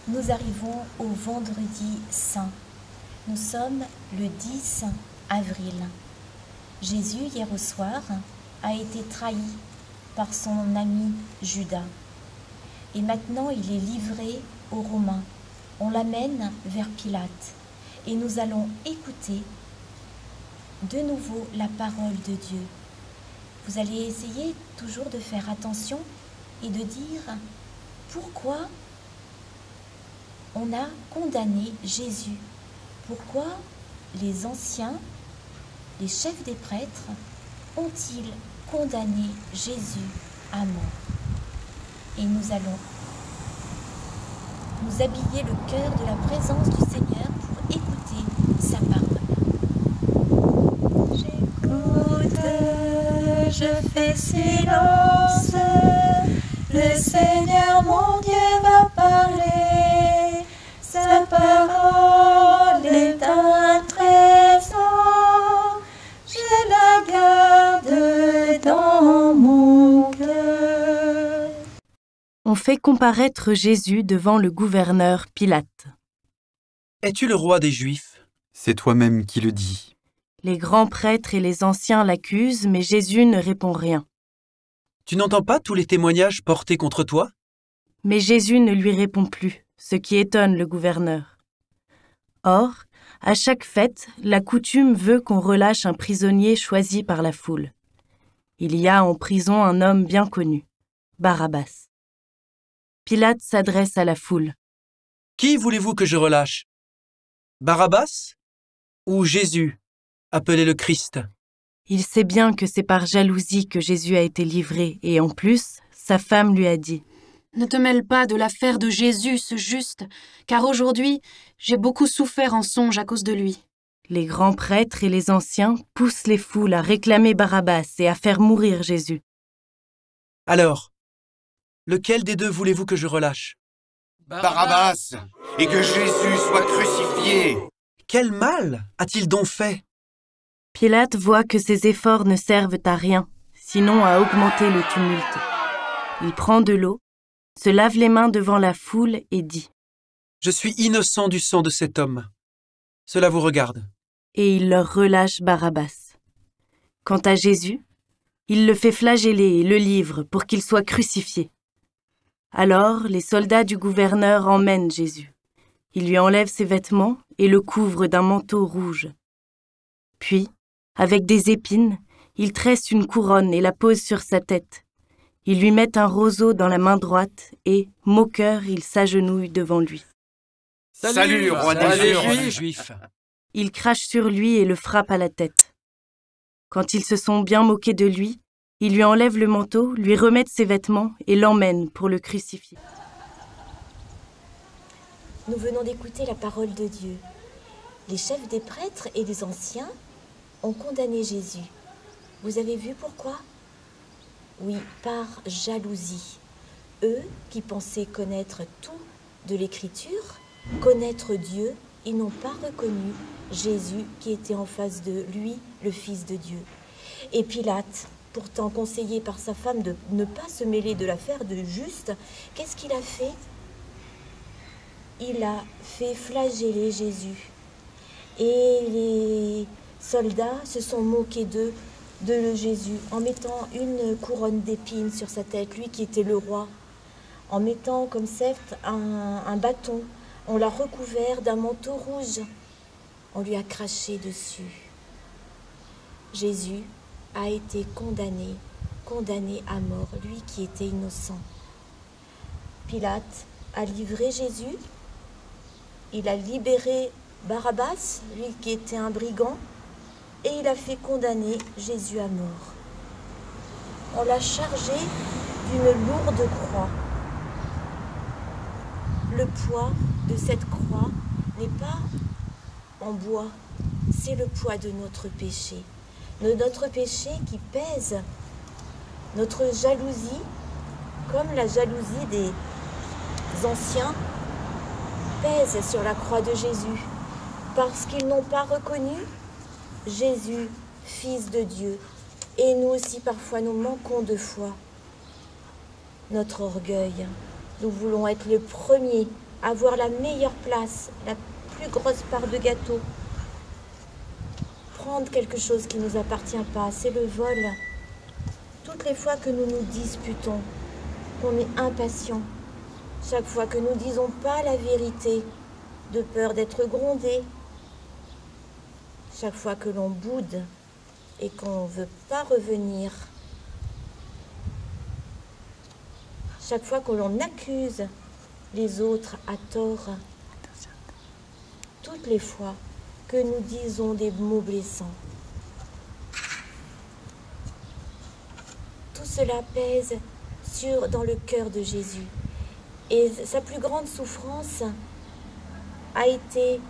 Nous arrivons au vendredi saint. Nous sommes le 10 avril. Jésus, hier au soir, a été trahi par son ami Judas. Et maintenant, il est livré aux Romains. On l'amène vers Pilate. Et nous allons écouter de nouveau la parole de Dieu. Vous allez essayer toujours de faire attention et de dire pourquoi on a condamné Jésus. Pourquoi les anciens, les chefs des prêtres, ont-ils condamné Jésus à mort? Et nous allons nous habiller le cœur de la présence du Seigneur pour écouter sa parole. J'écoute, je fais silence, le Seigneur mon Dieu va parler, sa parole est un trésor, je la garde dans mon cœur. On fait comparaître Jésus devant le gouverneur Pilate. Es-tu le roi des Juifs? C'est toi-même qui le dis. Les grands prêtres et les anciens l'accusent, mais Jésus ne répond rien. Tu n'entends pas tous les témoignages portés contre toi? Mais Jésus ne lui répond plus, ce qui étonne le gouverneur. Or, à chaque fête, la coutume veut qu'on relâche un prisonnier choisi par la foule. Il y a en prison un homme bien connu, Barabbas. Pilate s'adresse à la foule. Qui voulez-vous que je relâche? Barabbas ou Jésus, appelé le Christ? Il sait bien que c'est par jalousie que Jésus a été livré, et en plus, sa femme lui a dit « Ne te mêle pas de l'affaire de Jésus, ce juste, car aujourd'hui, j'ai beaucoup souffert en songe à cause de lui. » Les grands prêtres et les anciens poussent les foules à réclamer Barabbas et à faire mourir Jésus. Alors, lequel des deux voulez-vous que je relâche? Barabbas, et que Jésus soit crucifié. Quel mal a-t-il donc fait? Pilate voit que ses efforts ne servent à rien, sinon à augmenter le tumulte. Il prend de l'eau, se lave les mains devant la foule et dit « Je suis innocent du sang de cet homme. Cela vous regarde. » Et il leur relâche Barabbas. Quant à Jésus, il le fait flageller et le livre pour qu'il soit crucifié. Alors, les soldats du gouverneur emmènent Jésus. Ils lui enlèvent ses vêtements et le couvrent d'un manteau rouge. Puis, avec des épines, ils tressent une couronne et la posent sur sa tête. Ils lui mettent un roseau dans la main droite et, moqueur, ils s'agenouillent devant lui. « Salut, roi des Juifs !» Ils crachent sur lui et le frappent à la tête. Quand ils se sont bien moqués de lui, ils lui enlèvent le manteau, lui remettent ses vêtements et l'emmènent pour le crucifier. Nous venons d'écouter la parole de Dieu. Les chefs des prêtres et des anciens ont condamné Jésus. Vous avez vu pourquoi? Oui, par jalousie. Eux qui pensaient connaître tout de l'Écriture, connaître Dieu, ils n'ont pas reconnu Jésus qui était en face de lui, le Fils de Dieu. Et Pilate, pourtant conseillé par sa femme de ne pas se mêler de l'affaire de juste, qu'est-ce qu'il a fait? Il a fait flageller Jésus. Et les soldats se sont moqués de Jésus en mettant une couronne d'épines sur sa tête, lui qui était le roi, en mettant comme certes un bâton. On l'a recouvert d'un manteau rouge. On lui a craché dessus. Jésus a été condamné à mort, lui qui était innocent. Pilate a livré Jésus. Il a libéré Barabbas, lui qui était un brigand, et il a fait condamner Jésus à mort. On l'a chargé d'une lourde croix. Le poids de cette croix n'est pas en bois, c'est le poids de notre péché. De notre péché qui pèse, notre jalousie, comme la jalousie des anciens, pèse sur la croix de Jésus, parce qu'ils n'ont pas reconnu Jésus, Fils de Dieu. Et nous aussi, parfois, nous manquons de foi. Notre orgueil, nous voulons être les premiers avoir la meilleure place, la plus grosse part de gâteau. Prendre quelque chose qui ne nous appartient pas, c'est le vol. Toutes les fois que nous nous disputons, qu'on est impatient, chaque fois que nous disons pas la vérité, de peur d'être grondés, chaque fois que l'on boude et qu'on ne veut pas revenir, chaque fois que l'on accuse les autres à tort, toutes les fois que nous disons des mots blessants. Tout cela pèse dans le cœur de Jésus. Et sa plus grande souffrance a été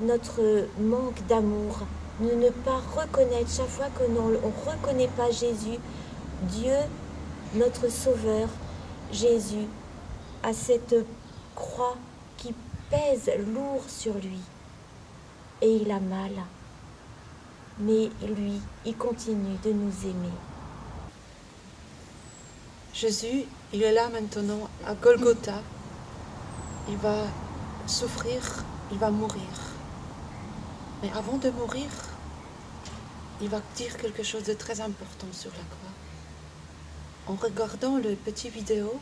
notre manque d'amour, de ne pas reconnaître, chaque fois que l'on ne reconnaît pas Jésus, Dieu, notre Sauveur, Jésus, a cette croix qui pèse lourd sur lui. Et il a mal. Mais lui, il continue de nous aimer. Jésus, il est là maintenant, à Golgotha. Il va souffrir, il va mourir. Mais avant de mourir, il va dire quelque chose de très important sur la croix. En regardant le petit vidéo,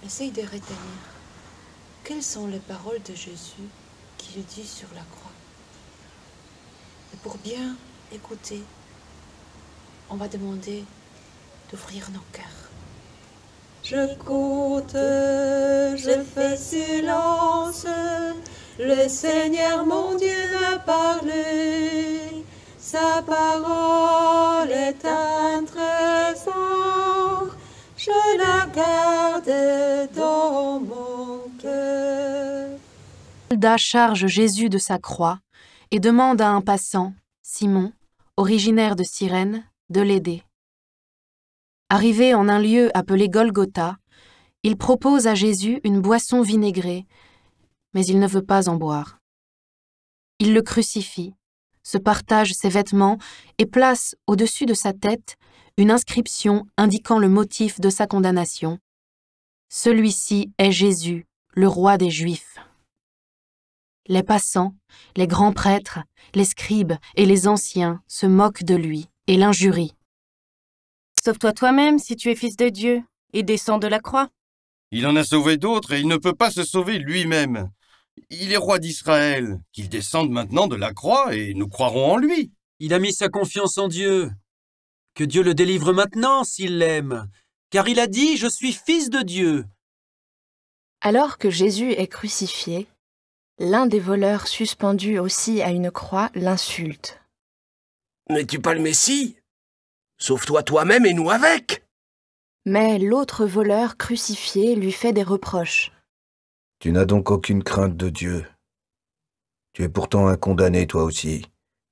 essaye de retenir quelles sont les paroles de Jésus qu'il dit sur la croix. Et pour bien écouter, on va demander d'ouvrir nos cœurs. J'écoute, je fais silence, le Seigneur mon Dieu a parlé, sa parole est un trésor, je la garde dans mon cœur. Le soldat charge Jésus de sa croix et demande à un passant, Simon, originaire de Cyrène, de l'aider. Arrivé en un lieu appelé Golgotha, il propose à Jésus une boisson vinaigrée, mais il ne veut pas en boire. Il le crucifie, se partage ses vêtements et place au-dessus de sa tête une inscription indiquant le motif de sa condamnation. Celui-ci est Jésus, le roi des Juifs. Les passants, les grands prêtres, les scribes et les anciens se moquent de lui et l'injurient. Sauve-toi toi-même si tu es fils de Dieu, et descends de la croix. Il en a sauvé d'autres et il ne peut pas se sauver lui-même. Il est roi d'Israël. Qu'il descende maintenant de la croix et nous croirons en lui. Il a mis sa confiance en Dieu. Que Dieu le délivre maintenant s'il l'aime, car il a dit « Je suis fils de Dieu ». Alors que Jésus est crucifié, l'un des voleurs suspendus aussi à une croix l'insulte. « N'es-tu pas le Messie ? Sauve-toi toi-même et nous avec !» Mais l'autre voleur crucifié lui fait des reproches. « Tu n'as donc aucune crainte de Dieu. Tu es pourtant un condamné toi aussi.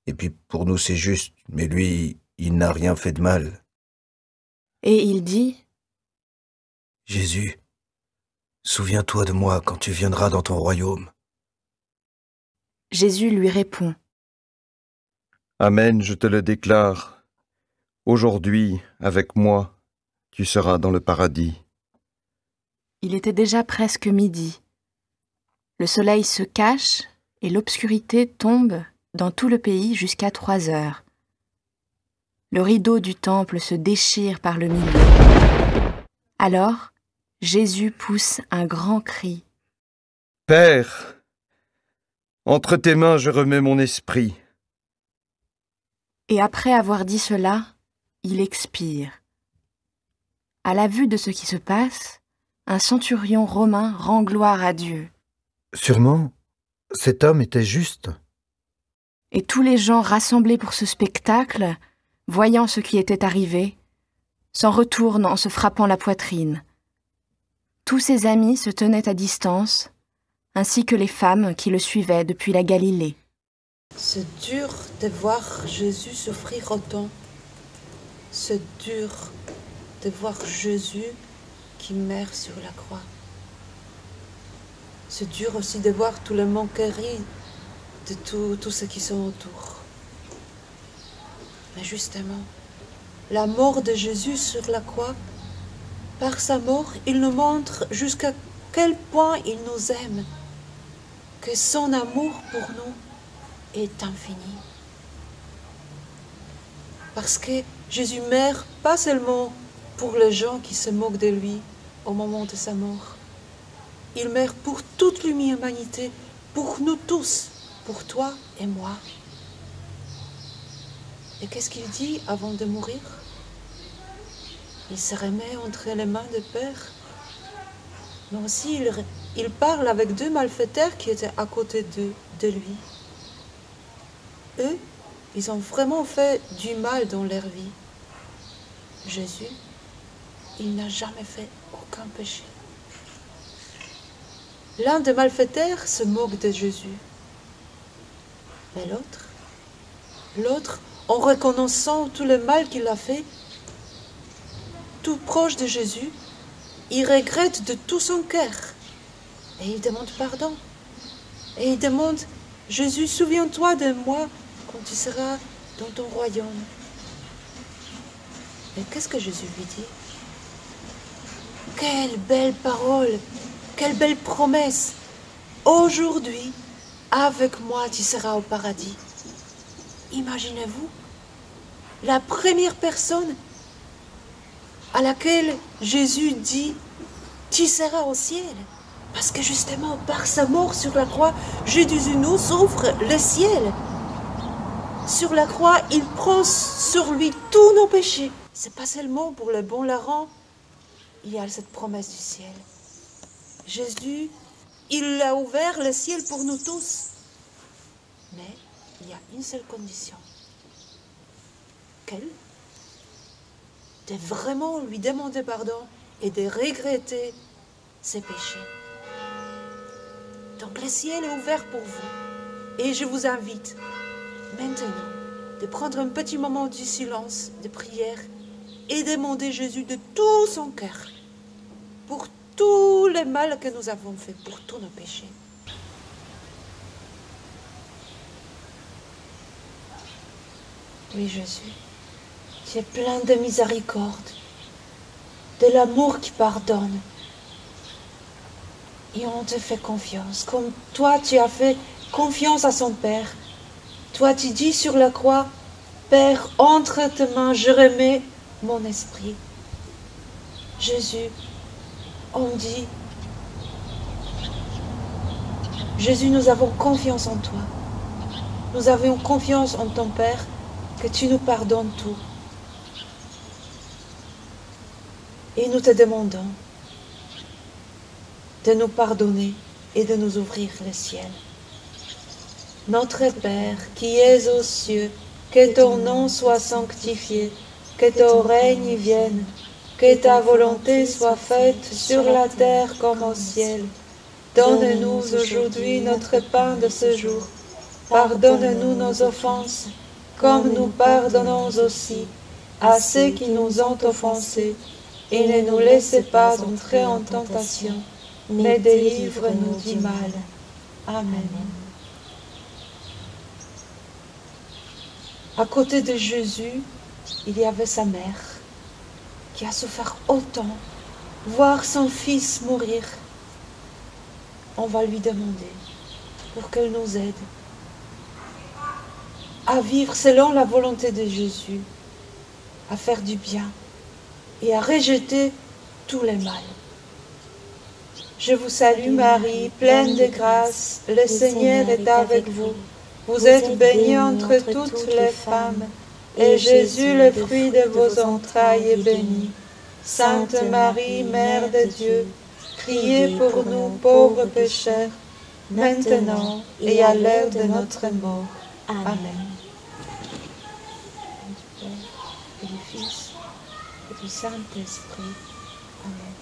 Et puis pour nous c'est juste, mais lui, il n'a rien fait de mal. » Et il dit : « Jésus, souviens-toi de moi quand tu viendras dans ton royaume. » Jésus lui répond : « Amen, je te le déclare. Aujourd'hui, avec moi, tu seras dans le paradis. » Il était déjà presque midi. Le soleil se cache et l'obscurité tombe dans tout le pays jusqu'à 3 heures. Le rideau du temple se déchire par le milieu. Alors, Jésus pousse un grand cri. « Père, entre tes mains je remets mon esprit. » Et après avoir dit cela, il expire. À la vue de ce qui se passe, un centurion romain rend gloire à Dieu. « Sûrement, cet homme était juste. » Et tous les gens rassemblés pour ce spectacle, voyant ce qui était arrivé, s'en retournent en se frappant la poitrine. Tous ses amis se tenaient à distance, ainsi que les femmes qui le suivaient depuis la Galilée. C'est dur de voir Jésus souffrir autant. C'est dur de voir Jésus qui meurt sur la croix. C'est dur aussi de voir tout le moquerie de tous ceux qui sont autour. Mais justement, la mort de Jésus sur la croix, par sa mort, il nous montre jusqu'à quel point il nous aime que son amour pour nous est infini. Parce que Jésus meurt pas seulement pour les gens qui se moquent de lui au moment de sa mort. Il meurt pour toute l'humanité, pour nous tous, pour toi et moi. Et qu'est-ce qu'il dit avant de mourir? Il se remet entre les mains du Père. Mais aussi, il parle avec deux malfaiteurs qui étaient à côté de lui. Eux, ils ont vraiment fait du mal dans leur vie. Jésus, il n'a jamais fait aucun péché. L'un des malfaiteurs se moque de Jésus. Mais l'autre, en reconnaissant tout le mal qu'il a fait, tout proche de Jésus, il regrette de tout son cœur. Et il demande pardon. Et il demande, Jésus, souviens-toi de moi quand tu seras dans ton royaume. Et qu'est-ce que Jésus lui dit? Quelle belle parole, quelle belle promesse. Aujourd'hui, avec moi, tu seras au paradis. Imaginez-vous, la première personne à laquelle Jésus dit, tu seras au ciel. Parce que justement, par sa mort sur la croix, Jésus nous offre le ciel. Sur la croix, il prend sur lui tous nos péchés. C'est pas seulement pour le bon larron, il y a cette promesse du ciel. Jésus, il a ouvert le ciel pour nous tous. Mais il y a une seule condition. Quelle? De vraiment lui demander pardon et de regretter ses péchés. Donc le ciel est ouvert pour vous. Et je vous invite maintenant de prendre un petit moment du silence, de prière, et demander Jésus de tout son cœur pour tout le mal que nous avons fait, pour tous nos péchés. Oui, Jésus, tu es plein de miséricorde, de l'amour qui pardonne. Et on te fait confiance, comme toi tu as fait confiance à son Père. Toi tu dis sur la croix, Père, entre tes mains, je remets mon esprit. Jésus, on dit, Jésus, nous avons confiance en toi. Nous avons confiance en ton Père, que tu nous pardonnes tout. Et nous te demandons de nous pardonner et de nous ouvrir le ciel. Notre Père, qui es aux cieux, que ton nom soit sanctifié, que ton règne vienne, que ta volonté soit faite sur la terre comme au ciel. Donne-nous aujourd'hui notre pain de ce jour. Pardonne-nous nos offenses, comme nous pardonnons aussi à ceux qui nous ont offensés. Et ne nous laissez pas entrer en tentation, mais délivre-nous du mal. Amen. À côté de Jésus, il y avait sa mère, qui a souffert autant, voir son fils mourir. On va lui demander pour qu'elle nous aide à vivre selon la volonté de Jésus, à faire du bien et à rejeter tous les mal. Je vous salue Marie, pleine de grâce, le Seigneur est avec vous. Vous êtes bénie entre toutes les femmes, et Jésus, le fruit de vos entrailles, est béni. Sainte Marie, Mère de Dieu, priez pour nous pauvres pécheurs, maintenant et à l'heure de notre mort. Amen. Du Père et du Fils et du Saint-Esprit. Amen.